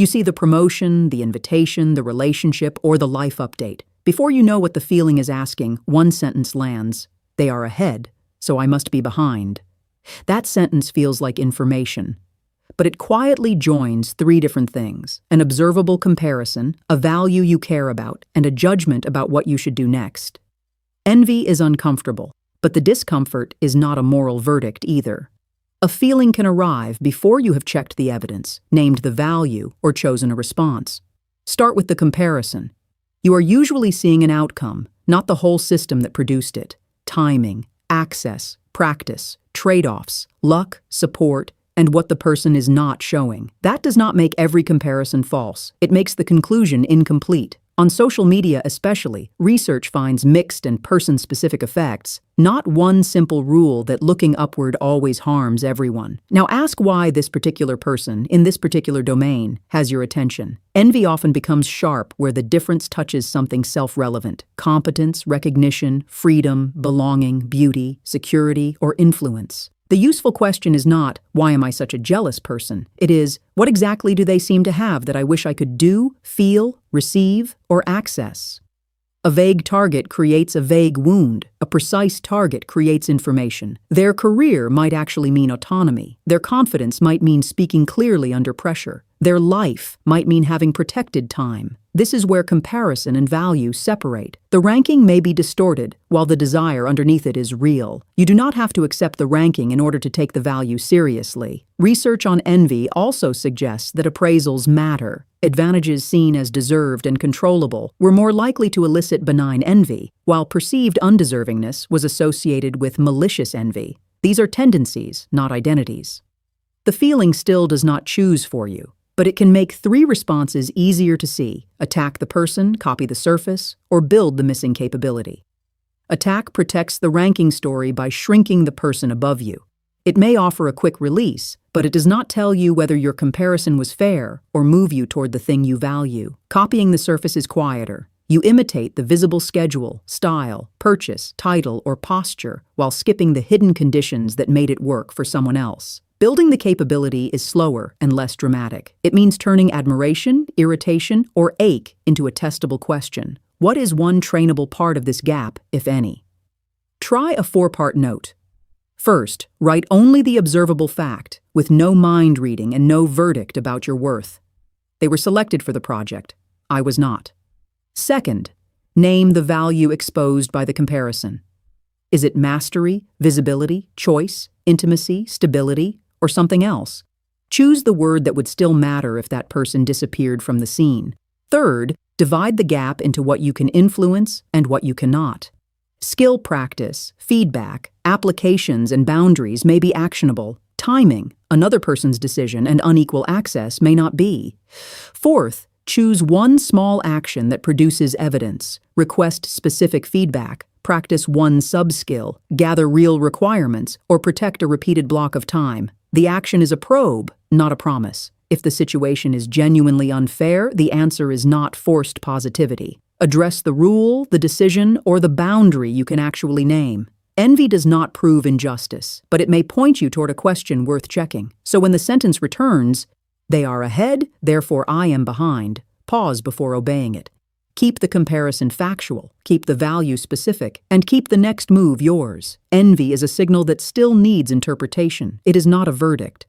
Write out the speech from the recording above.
You see the promotion, the invitation, the relationship, or the life update. Before you know what the feeling is asking, one sentence lands. They are ahead, so I must be behind. That sentence feels like information, but it quietly joins three different things: an observable comparison, a value you care about, and a judgment about what you should do next. Envy is uncomfortable, but the discomfort is not a moral verdict either. A feeling can arrive before you have checked the evidence, named the value, or chosen a response. Start with the comparison. You are usually seeing an outcome, not the whole system that produced it. Timing, access, practice, trade-offs, luck, support, and what the person is not showing. That does not make every comparison false. It makes the conclusion incomplete. On social media especially, research finds mixed and person-specific effects, not one simple rule that looking upward always harms everyone. Now ask why this particular person, in this particular domain, has your attention. Envy often becomes sharp where the difference touches something self-relevant: competence, recognition, freedom, belonging, beauty, security, or influence. The useful question is not, why am I such a jealous person? It is, what exactly do they seem to have that I wish I could do, feel, receive, or access? A vague target creates a vague wound. A precise target creates information. Their career might actually mean autonomy. Their confidence might mean speaking clearly under pressure. Their life might mean having protected time. This is where comparison and value separate. The ranking may be distorted, while the desire underneath it is real. You do not have to accept the ranking in order to take the value seriously. Research on envy also suggests that appraisals matter. Advantages seen as deserved and controllable were more likely to elicit benign envy, while perceived undeservingness was associated with malicious envy. These are tendencies, not identities. The feeling still does not choose for you, but it can make three responses easier to see: attack the person, copy the surface, or build the missing capability. Attack protects the ranking story by shrinking the person above you. It may offer a quick release, but it does not tell you whether your comparison was fair or move you toward the thing you value. Copying the surface is quieter. You imitate the visible schedule, style, purchase, title, or posture while skipping the hidden conditions that made it work for someone else. Building the capability is slower and less dramatic. It means turning admiration, irritation, or ache into a testable question. What is one trainable part of this gap, if any? Try a four-part note. First, write only the observable fact, with no mind reading and no verdict about your worth. They were selected for the project. I was not. Second, name the value exposed by the comparison. Is it mastery, visibility, choice, intimacy, stability, or something else? Choose the word that would still matter if that person disappeared from the scene. Third, divide the gap into what you can influence and what you cannot. Skill practice, feedback, applications, and boundaries may be actionable. Timing, another person's decision, and unequal access may not be. Fourth, choose one small action that produces evidence. Request specific feedback, practice one sub-skill, gather real requirements, or protect a repeated block of time. The action is a probe, not a promise. If the situation is genuinely unfair, the answer is not forced positivity. Address the rule, the decision, or the boundary you can actually name. Envy does not prove injustice, but it may point you toward a question worth checking. So when the sentence returns, "They are ahead, therefore I am behind," pause before obeying it. Keep the comparison factual, keep the value specific, and keep the next move yours. Envy is a signal that still needs interpretation. It is not a verdict.